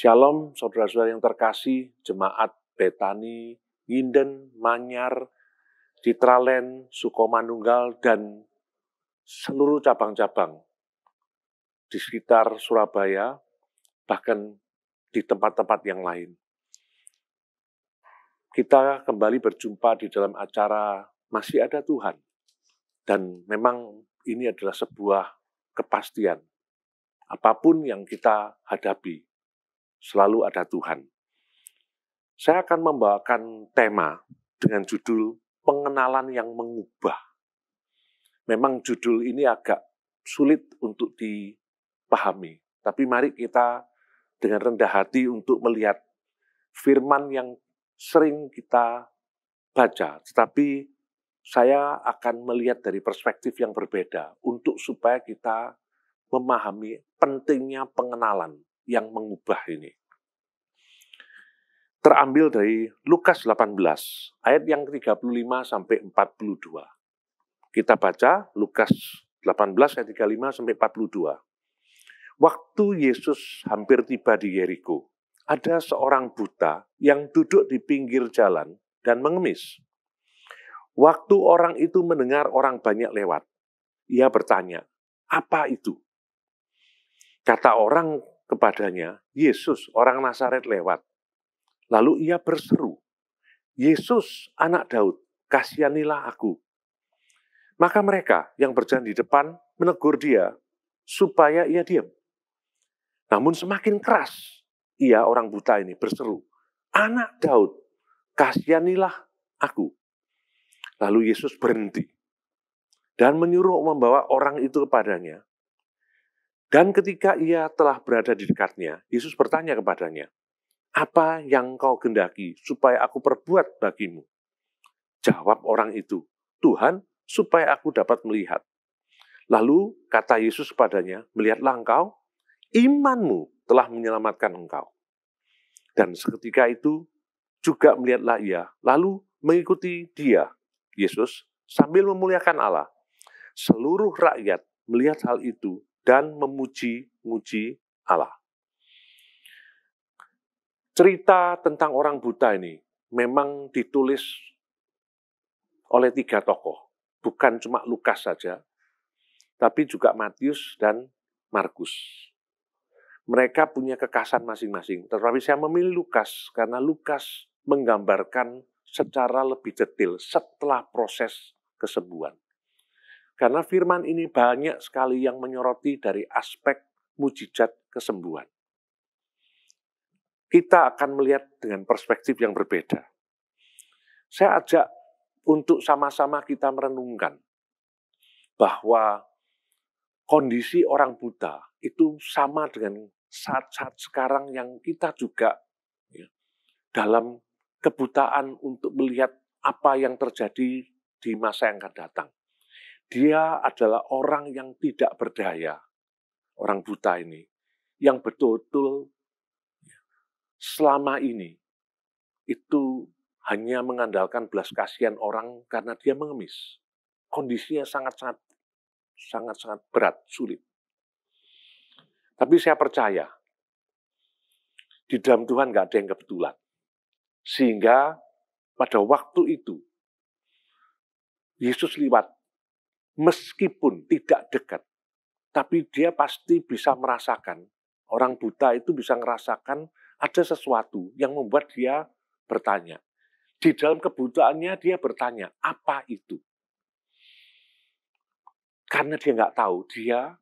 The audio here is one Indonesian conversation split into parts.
Shalom, saudara-saudara yang terkasih, jemaat Betani, Nginden, Manyar, Citraland, Sukomanunggal, dan seluruh cabang-cabang di sekitar Surabaya, bahkan di tempat-tempat yang lain. Kita kembali berjumpa di dalam acara Masih Ada Tuhan. Dan memang ini adalah sebuah kepastian. Apapun yang kita hadapi, selalu ada Tuhan. Saya akan membawakan tema dengan judul Pengenalan yang Mengubah. Memang judul ini agak sulit untuk dipahami. Tapi mari kita dengan rendah hati untuk melihat firman yang sering kita baca. Tetapi saya akan melihat dari perspektif yang berbeda untuk supaya kita memahami pentingnya pengenalan yang mengubah ini. Terambil dari Lukas 18, ayat yang 35 sampai 42. Kita baca Lukas 18 ayat 35 sampai 42. Waktu Yesus hampir tiba di Yeriko, ada seorang buta yang duduk di pinggir jalan dan mengemis. Waktu orang itu mendengar orang banyak lewat, ia bertanya, "Apa itu?" Kata orang kepadanya, "Yesus, orang Nazaret lewat." Lalu ia berseru, "Yesus, anak Daud, kasihanilah aku." Maka mereka yang berjalan di depan menegur dia supaya ia diam. Namun semakin keras ia orang buta ini berseru, "Anak Daud, kasihanilah aku." Lalu Yesus berhenti dan menyuruh membawa orang itu kepadanya. Dan ketika ia telah berada di dekatnya, Yesus bertanya kepadanya, "Apa yang kau gendaki supaya aku perbuat bagimu?" Jawab orang itu, "Tuhan, supaya aku dapat melihat." Lalu kata Yesus kepadanya, "Melihatlah engkau, imanmu telah menyelamatkan engkau." Dan seketika itu juga melihatlah ia, lalu mengikuti dia, Yesus, sambil memuliakan Allah. Seluruh rakyat melihat hal itu dan memuji-muji Allah. Cerita tentang orang buta ini memang ditulis oleh 3 tokoh. Bukan cuma Lukas saja, tapi juga Matius dan Markus. Mereka punya kekhasan masing-masing. Tetapi saya memilih Lukas karena Lukas menggambarkan secara lebih detail setelah proses kesembuhan. Karena firman ini banyak sekali yang menyoroti dari aspek mujizat kesembuhan. Kita akan melihat dengan perspektif yang berbeda. Saya ajak untuk sama-sama kita merenungkan bahwa kondisi orang buta itu sama dengan saat-saat sekarang yang kita juga ya, dalam kebutaan untuk melihat apa yang terjadi di masa yang akan datang. Dia adalah orang yang tidak berdaya, orang buta ini, yang betul-betul selama ini itu hanya mengandalkan belas kasihan orang karena dia mengemis. Kondisinya sangat-sangat berat, sulit. Tapi saya percaya, di dalam Tuhan nggak ada yang kebetulan. Sehingga pada waktu itu, Yesus lewat, meskipun tidak dekat, tapi dia pasti bisa merasakan, orang buta itu bisa merasakan ada sesuatu yang membuat dia bertanya. Di dalam kebutaannya dia bertanya, apa itu? Karena dia nggak tahu, dia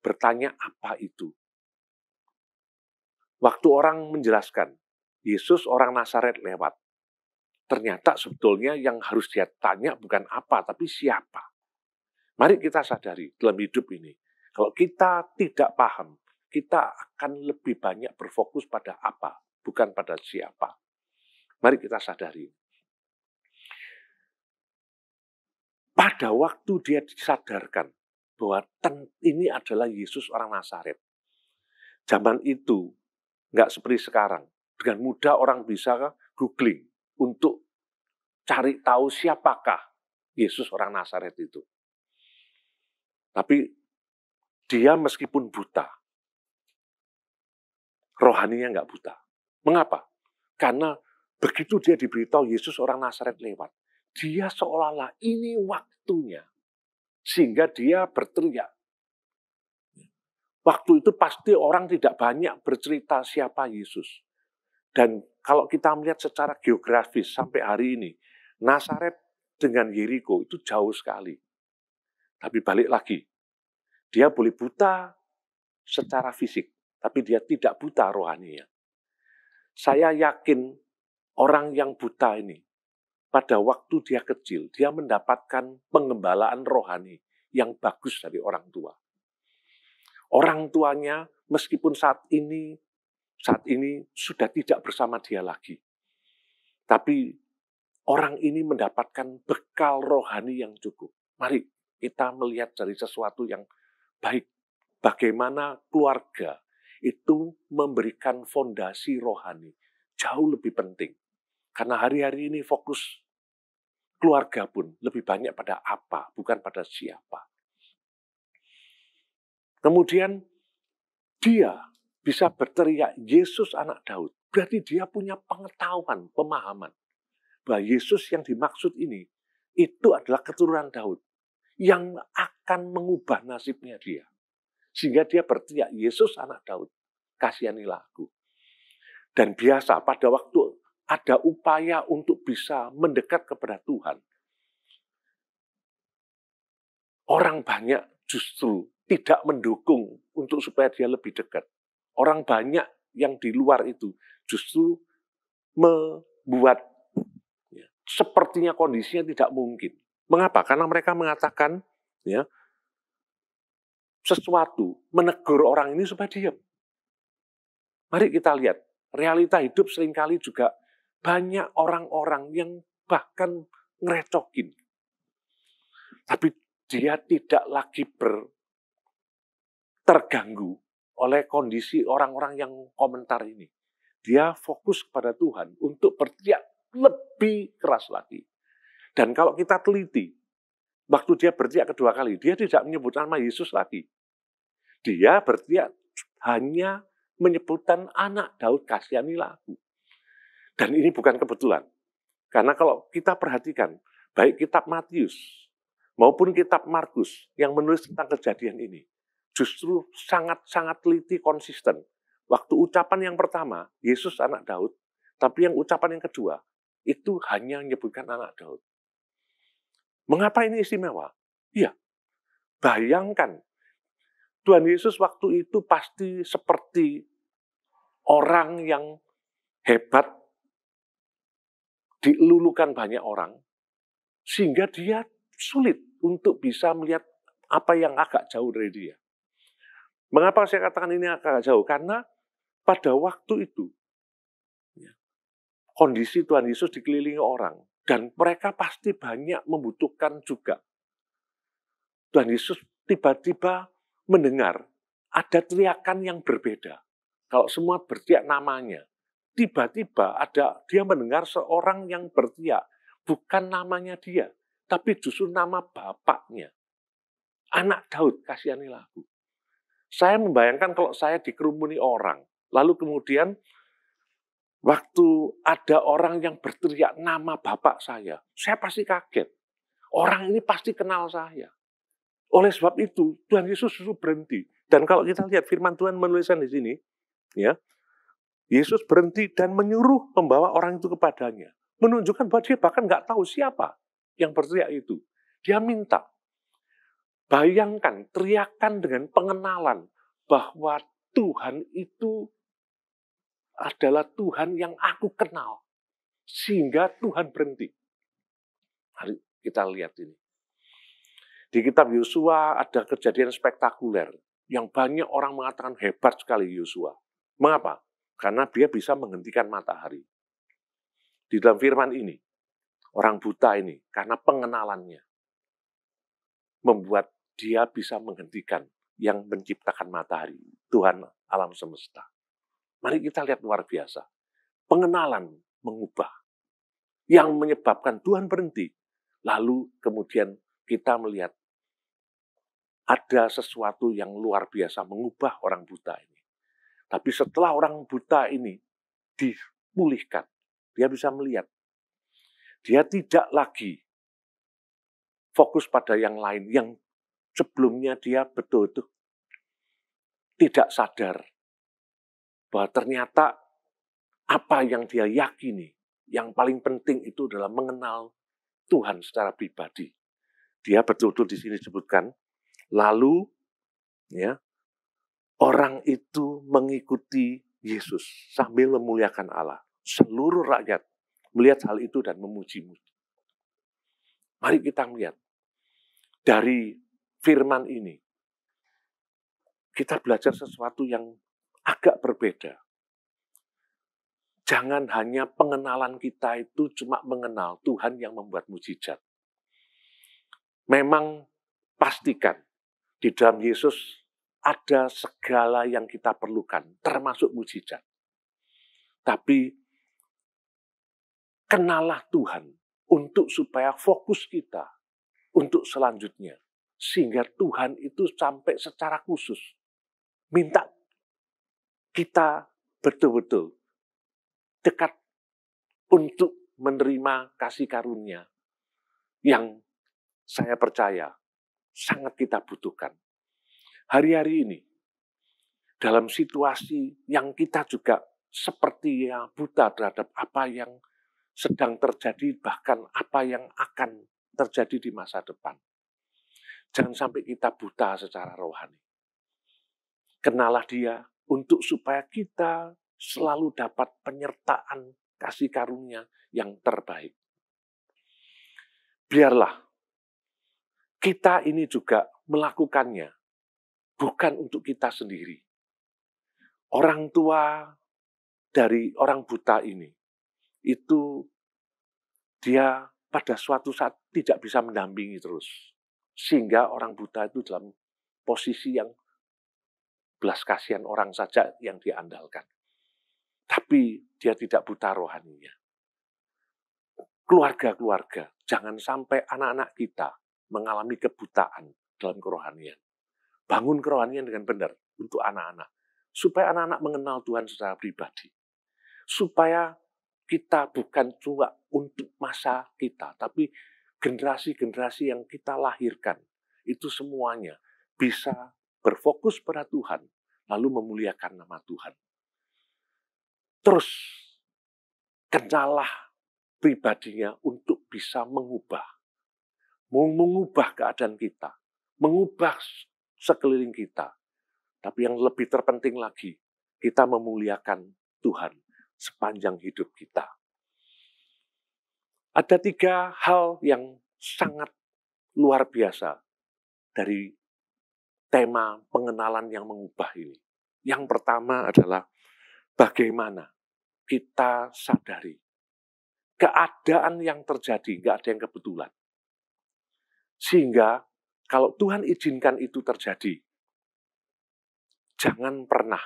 bertanya apa itu. Waktu orang menjelaskan, Yesus orang Nazaret lewat. Ternyata sebetulnya yang harus dia tanya bukan apa, tapi siapa. Mari kita sadari dalam hidup ini, kalau kita tidak paham, kita akan lebih banyak berfokus pada apa, bukan pada siapa. Mari kita sadari. Pada waktu dia disadarkan bahwa ini adalah Yesus orang Nazaret. Zaman itu nggak seperti sekarang. Dengan mudah orang bisa googling untuk cari tahu siapakah Yesus orang Nazaret itu. Tapi dia meskipun buta, rohaninya nggak buta. Mengapa? Karena begitu dia diberitahu Yesus orang Nazaret lewat, dia seolah-olah ini waktunya. Sehingga dia berteriak. Waktu itu pasti orang tidak banyak bercerita siapa Yesus. Dan kalau kita melihat secara geografis sampai hari ini, Nazaret dengan Yeriko itu jauh sekali. Tapi balik lagi, dia boleh buta secara fisik, tapi dia tidak buta rohaninya. Saya yakin orang yang buta ini, pada waktu dia kecil, dia mendapatkan pengembalaan rohani yang bagus dari orang tua. Orang tuanya meskipun saat ini sudah tidak bersama dia lagi. Tapi orang ini mendapatkan bekal rohani yang cukup. Mari kita melihat dari sesuatu yang baik. Bagaimana keluarga itu memberikan fondasi rohani. Jauh lebih penting. Karena hari-hari ini fokus keluarga pun lebih banyak pada apa, bukan pada siapa. Kemudian dia bisa berteriak, Yesus anak Daud. Berarti dia punya pengetahuan, pemahaman. Bahwa Yesus yang dimaksud ini, itu adalah keturunan Daud. Yang akan mengubah nasibnya dia. Sehingga dia berteriak, Yesus anak Daud, kasihanilah aku. Dan biasa pada waktu ada upaya untuk bisa mendekat kepada Tuhan, orang banyak justru tidak mendukung untuk supaya dia lebih dekat. Orang banyak yang di luar itu justru membuat sepertinya kondisinya tidak mungkin. Mengapa? Karena mereka mengatakan sesuatu, menegur orang ini supaya diam. Mari kita lihat, realita hidup seringkali juga banyak orang-orang yang bahkan ngerecokin. Tapi dia tidak lagi terganggu oleh kondisi orang-orang yang komentar ini. Dia fokus kepada Tuhan untuk berteriak lebih keras lagi. Dan kalau kita teliti, waktu dia berteriak kedua kali, dia tidak menyebut nama Yesus lagi. Dia berteriak hanya menyebutkan anak Daud, kasihanilah aku. Dan ini bukan kebetulan. Karena kalau kita perhatikan, baik kitab Matius maupun kitab Markus yang menulis tentang kejadian ini, justru sangat-sangat teliti, konsisten. Waktu ucapan yang pertama, Yesus anak Daud, tapi yang ucapan yang kedua, itu hanya menyebutkan anak Daud. Mengapa ini istimewa? Iya, bayangkan, Tuhan Yesus waktu itu pasti seperti orang yang hebat, dilulukan banyak orang, sehingga dia sulit untuk bisa melihat apa yang agak jauh dari dia. Mengapa saya katakan ini agak jauh? Karena pada waktu itu, kondisi Tuhan Yesus dikelilingi orang, dan mereka pasti banyak membutuhkan juga. Tuhan Yesus tiba-tiba mendengar ada teriakan yang berbeda. Kalau semua berteriak namanya, tiba-tiba dia mendengar seorang yang berteriak, bukan namanya dia, tapi justru nama bapaknya. Anak Daud, kasihanilah aku. Saya membayangkan kalau saya dikerumuni orang, lalu kemudian waktu ada orang yang berteriak nama bapak saya pasti kaget. Orang ini pasti kenal saya. Oleh sebab itu, Tuhan Yesus suruh berhenti. Dan kalau kita lihat firman Tuhan menuliskan di sini, Yesus berhenti dan menyuruh membawa orang itu kepadanya. Menunjukkan bahwa dia bahkan nggak tahu siapa yang berteriak itu. Dia minta. Bayangkan teriakan dengan pengenalan bahwa Tuhan itu adalah Tuhan yang aku kenal. Sehingga Tuhan berhenti. Mari kita lihat ini. Di kitab Yosua ada kejadian spektakuler yang banyak orang mengatakan hebat sekali Yosua. Mengapa? Karena dia bisa menghentikan matahari. Di dalam firman ini, orang buta ini, karena pengenalannya, membuat dia bisa menghentikan yang menciptakan matahari, Tuhan alam semesta. Mari kita lihat luar biasa. Pengenalan mengubah. Yang menyebabkan Tuhan berhenti. Lalu kemudian kita melihat ada sesuatu yang luar biasa mengubah orang buta ini. Tapi setelah orang buta ini dipulihkan, dia bisa melihat. Dia tidak lagi fokus pada yang lain, yang sebelumnya dia betul-betul tidak sadar bahwa ternyata apa yang dia yakini, yang paling penting itu adalah mengenal Tuhan secara pribadi. Dia betul-betul di sini disebutkan, lalu ya orang itu mengikuti Yesus sambil memuliakan Allah. Seluruh rakyat melihat hal itu dan memuji-muji. Mari kita melihat dari firman ini, kita belajar sesuatu yang agak berbeda. Jangan hanya pengenalan kita itu cuma mengenal Tuhan yang membuat mujizat. Memang pastikan di dalam Yesus ada segala yang kita perlukan, termasuk mujizat. Tapi kenalah Tuhan untuk supaya fokus kita untuk selanjutnya. Sehingga Tuhan itu sampai secara khusus minta kita betul-betul dekat untuk menerima kasih karunia yang saya percaya sangat kita butuhkan. Hari-hari ini, dalam situasi yang kita juga seperti buta terhadap apa yang sedang terjadi, bahkan apa yang akan terjadi di masa depan. Jangan sampai kita buta secara rohani. Kenalah dia untuk supaya kita selalu dapat penyertaan kasih karunia yang terbaik. Biarlah kita ini juga melakukannya, bukan untuk kita sendiri. Orang tua dari orang buta ini, itu dia pada suatu saat tidak bisa mendampingi terus. Sehingga orang buta itu dalam posisi yang belas kasihan orang saja yang diandalkan. Tapi dia tidak buta rohaninya. Keluarga-keluarga, jangan sampai anak-anak kita mengalami kebutaan dalam kerohanian. Bangun kerohanian dengan benar untuk anak-anak. Supaya anak-anak mengenal Tuhan secara pribadi. Supaya kita bukan cuma untuk masa kita, tapi generasi-generasi yang kita lahirkan, itu semuanya bisa berfokus pada Tuhan, lalu memuliakan nama Tuhan. Terus, kenalah pribadinya untuk bisa mengubah keadaan kita, mengubah sekeliling kita. Tapi yang lebih terpenting lagi, kita memuliakan Tuhan sepanjang hidup kita. Ada 3 hal yang sangat luar biasa dari tema pengenalan yang mengubah ini. Yang pertama adalah bagaimana kita sadari keadaan yang terjadi, nggak ada yang kebetulan. Sehingga kalau Tuhan izinkan itu terjadi, jangan pernah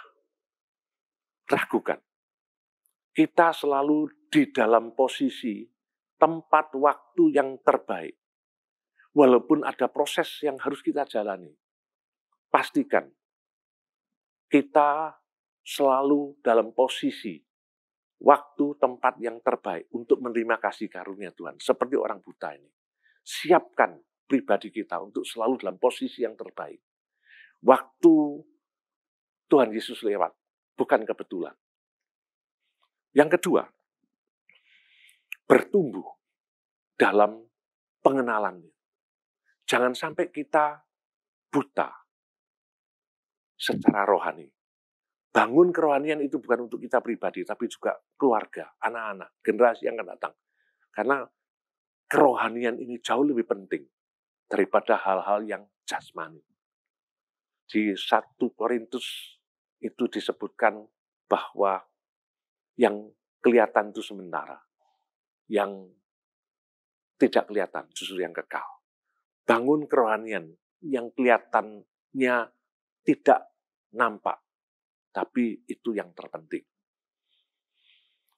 ragukan. Kita selalu di dalam posisi tempat waktu yang terbaik. Walaupun ada proses yang harus kita jalani. Pastikan kita selalu dalam posisi waktu tempat yang terbaik untuk menerima kasih karunia Tuhan. Seperti orang buta ini. Siapkan pribadi kita untuk selalu dalam posisi yang terbaik. Waktu Tuhan Yesus lewat, bukan kebetulan. Yang kedua, bertumbuh dalam pengenalannya. Jangan sampai kita buta secara rohani. Bangun kerohanian itu bukan untuk kita pribadi, tapi juga keluarga, anak-anak, generasi yang akan datang. Karena kerohanian ini jauh lebih penting daripada hal-hal yang jasmani. Di 1 Korintus itu disebutkan bahwa yang kelihatan itu sementara. Yang tidak kelihatan justru yang kekal. Bangun kerohanian yang kelihatannya tidak nampak. Tapi itu yang terpenting.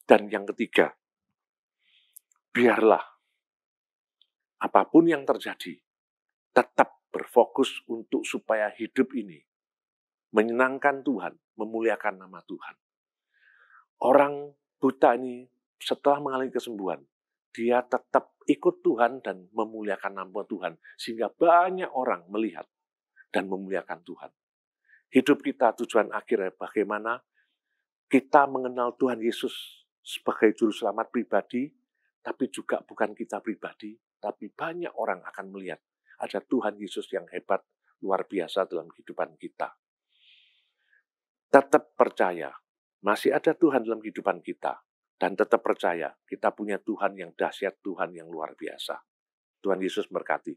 Dan yang ketiga, biarlah apapun yang terjadi, tetap berfokus untuk supaya hidup ini menyenangkan Tuhan, memuliakan nama Tuhan. Orang buta ini setelah mengalami kesembuhan, dia tetap ikut Tuhan dan memuliakan nama Tuhan, sehingga banyak orang melihat dan memuliakan Tuhan. Hidup kita tujuan akhirnya bagaimana kita mengenal Tuhan Yesus sebagai juru selamat pribadi, tapi juga bukan kita pribadi, tapi banyak orang akan melihat ada Tuhan Yesus yang hebat, luar biasa dalam kehidupan kita. Tetap percaya, masih ada Tuhan dalam kehidupan kita. Dan tetap percaya, kita punya Tuhan yang dahsyat, Tuhan yang luar biasa. Tuhan Yesus berkati.